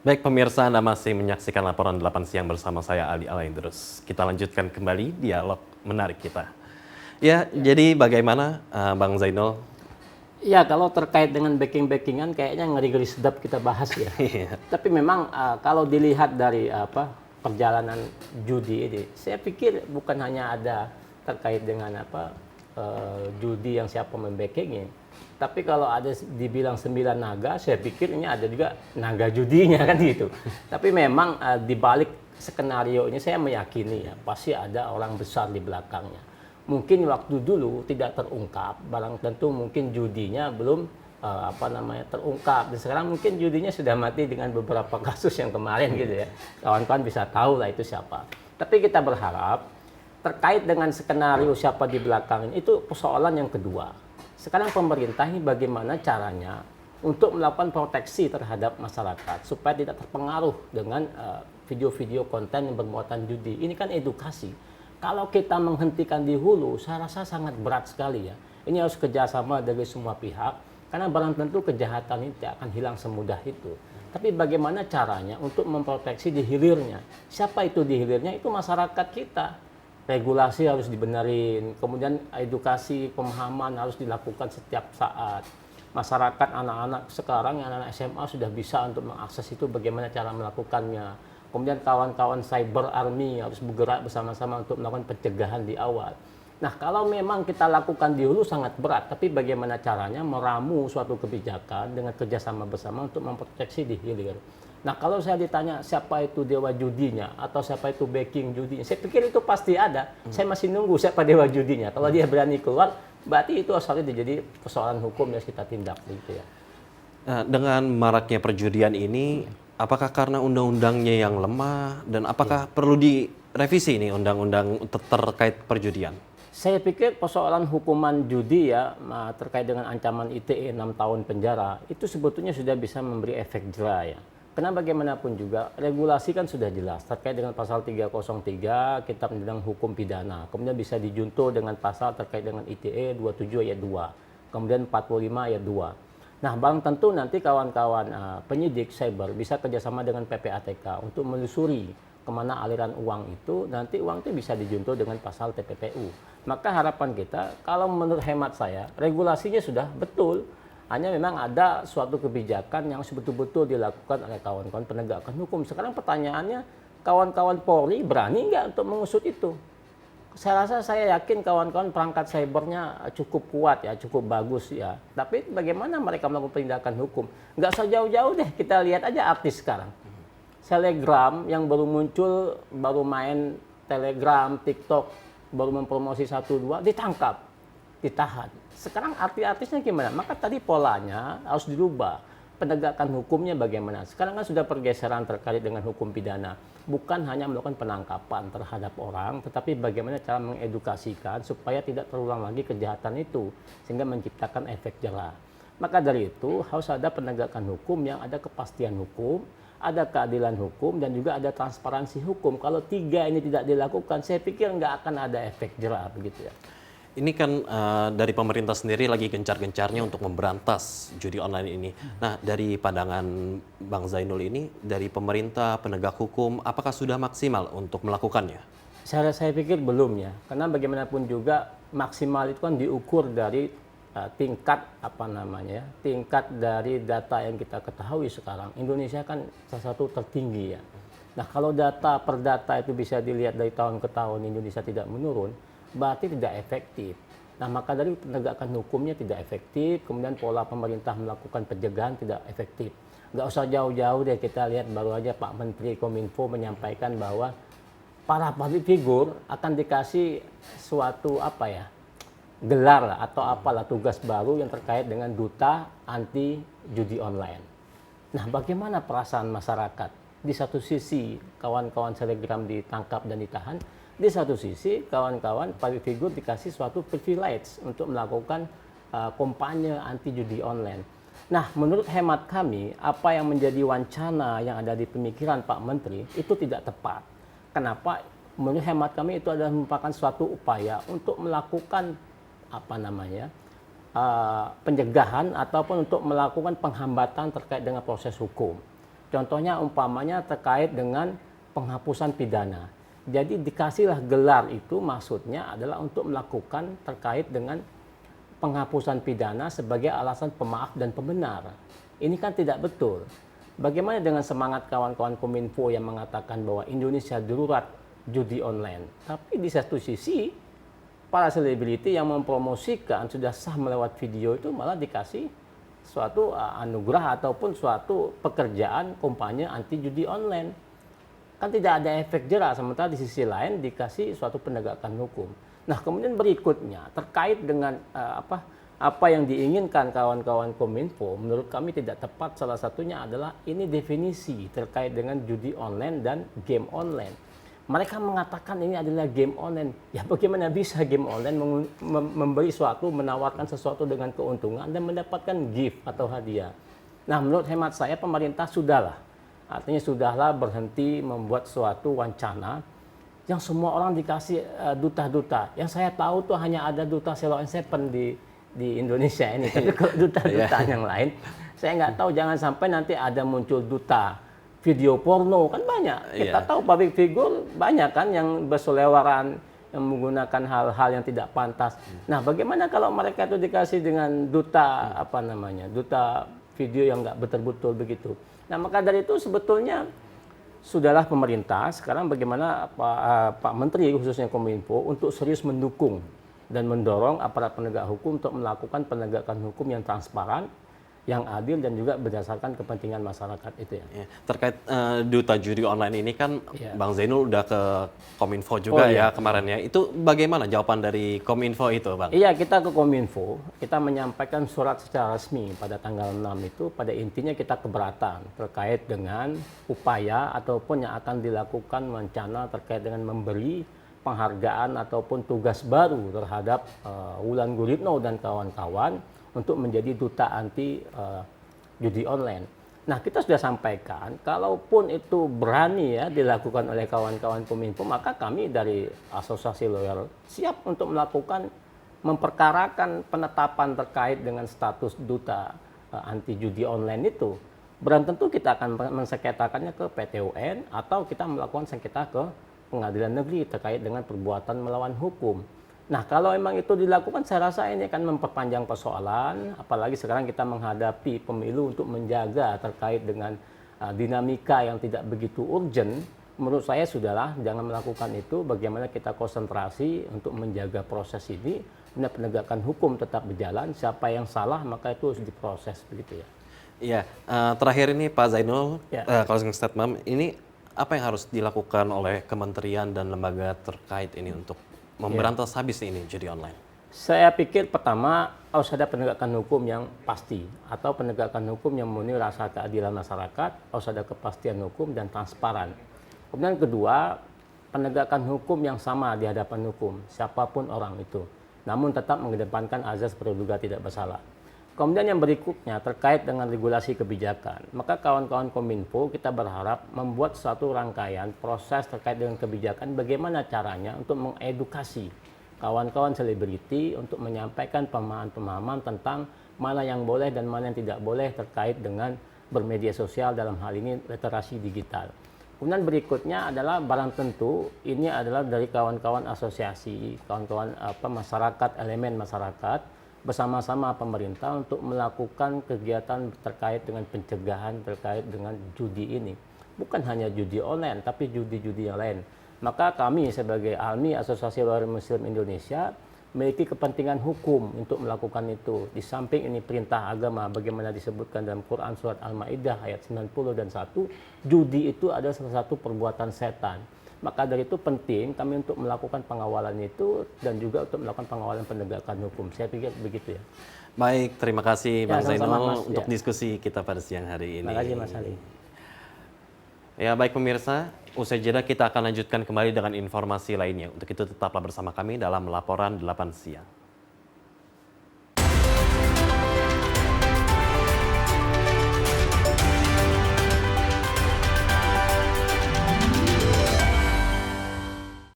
Baik pemirsa, Anda masih menyaksikan laporan 8 siang bersama saya Ali Alaindrus. Kita lanjutkan kembali dialog menarik kita. Ya, jadi bagaimana Bang Zainul? Ya, kalau terkait dengan backing-backingan kayaknya ngeri-ngeri sedap kita bahas ya. Iya. Tapi memang kalau dilihat dari perjalanan judi ini, saya pikir bukan hanya ada terkait dengan judi yang siapa membacking, tapi kalau ada dibilang 9 naga, saya pikir ini ada juga naga judinya kan gitu. Tapi memang di balik skenario ini saya meyakini ya pasti ada orang besar di belakangnya. Mungkin waktu dulu tidak terungkap, barang tentu mungkin judinya belum terungkap. Dan sekarang mungkin judinya sudah mati dengan beberapa kasus yang kemarin gitu ya. Kawan-kawan bisa tahu lah itu siapa. Tapi kita berharap terkait dengan skenario siapa di belakang ini, itu persoalan yang kedua. Sekarang pemerintah ini bagaimana caranya untuk melakukan proteksi terhadap masyarakat supaya tidak terpengaruh dengan video-video konten yang bermuatan judi. Ini kan edukasi. Kalau kita menghentikan di hulu, saya rasa sangat berat sekali ya. Ini harus kerjasama dari semua pihak, karena barang tentu kejahatan ini tidak akan hilang semudah itu. Tapi bagaimana caranya untuk memproteksi di hilirnya? Siapa itu di hilirnya? Itu masyarakat kita. Regulasi harus dibenerin, kemudian edukasi, pemahaman harus dilakukan setiap saat. Masyarakat, anak-anak sekarang, anak-anak SMA sudah bisa untuk mengakses itu, bagaimana cara melakukannya. Kemudian kawan-kawan cyber army harus bergerak bersama-sama untuk melakukan pencegahan di awal. Nah, kalau memang kita lakukan di hulu sangat berat, tapi bagaimana caranya meramu suatu kebijakan dengan kerjasama bersama untuk memproteksi di hilir. Nah, kalau saya ditanya siapa itu dewa judinya atau siapa itu backing judinya, saya pikir itu pasti ada. Saya masih nunggu siapa dewa judinya. Kalau dia berani keluar, berarti itu asalnya jadi persoalan hukum yang kita tindak gitu ya. Dengan maraknya perjudian ini, apakah karena undang-undangnya yang lemah dan apakah perlu direvisi ini undang-undang terkait perjudian? Saya pikir persoalan hukuman judi ya terkait dengan ancaman ITE 6 tahun penjara itu sebetulnya sudah bisa memberi efek jera ya. Karena bagaimanapun juga regulasi kan sudah jelas terkait dengan pasal 303 Kitab Undang Hukum Pidana. Kemudian bisa dijuntuh dengan pasal terkait dengan ITE 27 ayat 2. Kemudian 45 ayat 2. Nah, bang tentu nanti kawan-kawan penyidik cyber bisa kerjasama dengan PPATK untuk menelusuri kemana aliran uang itu, nanti uang itu bisa dijuntuh dengan pasal TPPU. Maka harapan kita, kalau menurut hemat saya, regulasinya sudah betul, hanya memang ada suatu kebijakan yang betul-betul dilakukan oleh kawan-kawan penegakan hukum. Sekarang pertanyaannya, kawan-kawan Polri berani nggak untuk mengusut itu? Saya yakin kawan-kawan perangkat cybernya cukup kuat ya, cukup bagus ya. Tapi bagaimana mereka melakukan penindakan hukum? Nggak sejauh-jauh deh, kita lihat aja artis sekarang. Telegram yang baru muncul, baru main Telegram, TikTok, baru mempromosi 1-2, ditangkap, ditahan. Sekarang artis-artisnya gimana? Maka tadi polanya harus dirubah. Penegakan hukumnya bagaimana? Sekarang kan sudah pergeseran terkait dengan hukum pidana. Bukan hanya melakukan penangkapan terhadap orang, tetapi bagaimana cara mengedukasikan supaya tidak terulang lagi kejahatan itu, sehingga menciptakan efek jera. Maka dari itu harus ada penegakan hukum yang ada kepastian hukum, ada keadilan hukum, dan juga ada transparansi hukum. Kalau tiga ini tidak dilakukan, saya pikir nggak akan ada efek jera begitu ya. Ini kan dari pemerintah sendiri lagi gencar-gencarnya untuk memberantas judi online ini. Nah, dari pandangan Bang Zainul ini, dari pemerintah, penegak hukum, apakah sudah maksimal untuk melakukannya? Saya pikir belum ya, karena bagaimanapun juga maksimal itu kan diukur dari tingkat tingkat dari data yang kita ketahui sekarang. Indonesia kan salah satu tertinggi ya. Nah, kalau data per data itu bisa dilihat dari tahun ke tahun Indonesia tidak menurun, berarti tidak efektif. Nah, maka dari penegakan hukumnya tidak efektif, kemudian pola pemerintah melakukan pencegahan tidak efektif. Nggak usah jauh-jauh deh, kita lihat baru aja Pak Menteri Kominfo menyampaikan bahwa para public figure akan dikasih suatu gelar atau apalah tugas baru yang terkait dengan duta anti judi online. Nah, bagaimana perasaan masyarakat? Di satu sisi kawan-kawan Telegram ditangkap dan ditahan, di satu sisi kawan-kawan public figure dikasih suatu privilege untuk melakukan kampanye anti judi online. Nah, menurut hemat kami, apa yang menjadi wacana yang ada di pemikiran Pak Menteri itu tidak tepat. Kenapa? Menurut hemat kami itu adalah merupakan suatu upaya untuk melakukan pencegahan ataupun untuk melakukan penghambatan terkait dengan proses hukum. Contohnya umpamanya terkait dengan penghapusan pidana. Jadi dikasihlah gelar itu maksudnya adalah untuk melakukan terkait dengan penghapusan pidana sebagai alasan pemaaf dan pembenar. Ini kan tidak betul. Bagaimana dengan semangat kawan-kawan Kominfo yang mengatakan bahwa Indonesia darurat judi online. Tapi di satu sisi para selebriti yang mempromosikan sudah sah melewat video itu malah dikasih suatu anugerah ataupun suatu pekerjaan kampanye anti judi online. Kan tidak ada efek jera, sementara di sisi lain dikasih suatu penegakan hukum. Nah, kemudian berikutnya terkait dengan apa yang diinginkan kawan-kawan Kominfo, menurut kami tidak tepat. Salah satunya adalah ini definisi terkait dengan judi online dan game online. Mereka mengatakan ini adalah game online. Ya bagaimana bisa game online memberi suatu, menawarkan sesuatu dengan keuntungan dan mendapatkan gift atau hadiah. Nah, menurut hemat saya pemerintah sudahlah. Artinya sudahlah berhenti membuat suatu wacana yang semua orang dikasih duta-duta. Yang saya tahu tuh hanya ada duta Selo and Seven di Indonesia ini. Tapi kalau duta-duta yang lain, saya nggak tahu. Jangan sampai nanti ada muncul duta video porno, kan banyak. Kita tahu public figure banyak kan yang berselewaran, yang menggunakan hal-hal yang tidak pantas. Nah, bagaimana kalau mereka itu dikasih dengan duta duta video yang nggak betul-betul begitu. Nah, maka dari itu sebetulnya sudahlah pemerintah sekarang bagaimana Pak Menteri khususnya Kominfo untuk serius mendukung dan mendorong aparat penegak hukum untuk melakukan penegakan hukum yang transparan, yang adil dan juga berdasarkan kepentingan masyarakat itu ya. Terkait duta judi online ini kan Bang Zainul udah ke Kominfo juga kemarin ya. Itu bagaimana jawaban dari Kominfo itu, Bang? Iya, kita ke Kominfo, kita menyampaikan surat secara resmi pada tanggal 6 itu, pada intinya kita keberatan terkait dengan upaya ataupun yang akan dilakukan rencana terkait dengan memberi penghargaan ataupun tugas baru terhadap Wulan Guritno dan kawan-kawan untuk menjadi duta anti judi online. Nah, kita sudah sampaikan, kalaupun itu berani ya dilakukan oleh kawan-kawan Kominfo, maka kami dari Asosiasi Lawyer siap untuk melakukan memperkarakan penetapan terkait dengan status duta anti judi online itu. Dan tentu kita akan mensengketakannya ke PT UN atau kita melakukan sengketa ke pengadilan negeri terkait dengan perbuatan melawan hukum. Nah, kalau memang itu dilakukan, saya rasa ini akan memperpanjang persoalan, apalagi sekarang kita menghadapi pemilu untuk menjaga terkait dengan dinamika yang tidak begitu urgent. Menurut saya sudahlah, jangan melakukan itu, bagaimana kita konsentrasi untuk menjaga proses ini, penegakan hukum tetap berjalan, siapa yang salah maka itu harus diproses, begitu ya. Iya, terakhir ini Pak Zainul, closing statement, ini apa yang harus dilakukan oleh kementerian dan lembaga terkait ini untuk memberantas habis ini judi online? Saya pikir pertama harus ada penegakan hukum yang pasti atau penegakan hukum yang memenuhi rasa keadilan masyarakat, harus ada kepastian hukum dan transparan. Kemudian kedua, penegakan hukum yang sama di hadapan hukum, siapapun orang itu, namun tetap mengedepankan azas praduga tidak bersalah. Kemudian yang berikutnya terkait dengan regulasi kebijakan, maka kawan-kawan Kominfo kita berharap membuat suatu rangkaian proses terkait dengan kebijakan bagaimana caranya untuk mengedukasi kawan-kawan selebriti untuk menyampaikan pemahaman-pemahaman tentang mana yang boleh dan mana yang tidak boleh terkait dengan bermedia sosial, dalam hal ini literasi digital. Kemudian berikutnya adalah barang tentu ini adalah dari kawan-kawan asosiasi, kawan-kawan masyarakat, elemen masyarakat bersama-sama pemerintah untuk melakukan kegiatan terkait dengan pencegahan terkait dengan judi ini. Bukan hanya judi online, tapi judi-judi yang lain. Maka kami sebagai ALMI, Asosiasi Lawyer Muslim Indonesia, memiliki kepentingan hukum untuk melakukan itu. Di samping ini perintah agama, bagaimana disebutkan dalam Quran Surat Al-Ma'idah ayat 90 dan 1, judi itu adalah salah satu perbuatan setan. Maka dari itu penting kami untuk melakukan pengawalan itu dan juga untuk melakukan pengawalan penegakan hukum. Saya pikir begitu ya. Baik, terima kasih Bang Zainul untuk ya. diskusi kita pada siang hari ini. Terima kasih Mas Ali. Ya baik pemirsa, usai jeda kita akan lanjutkan kembali dengan informasi lainnya. Untuk itu tetaplah bersama kami dalam Laporan 8 Siang.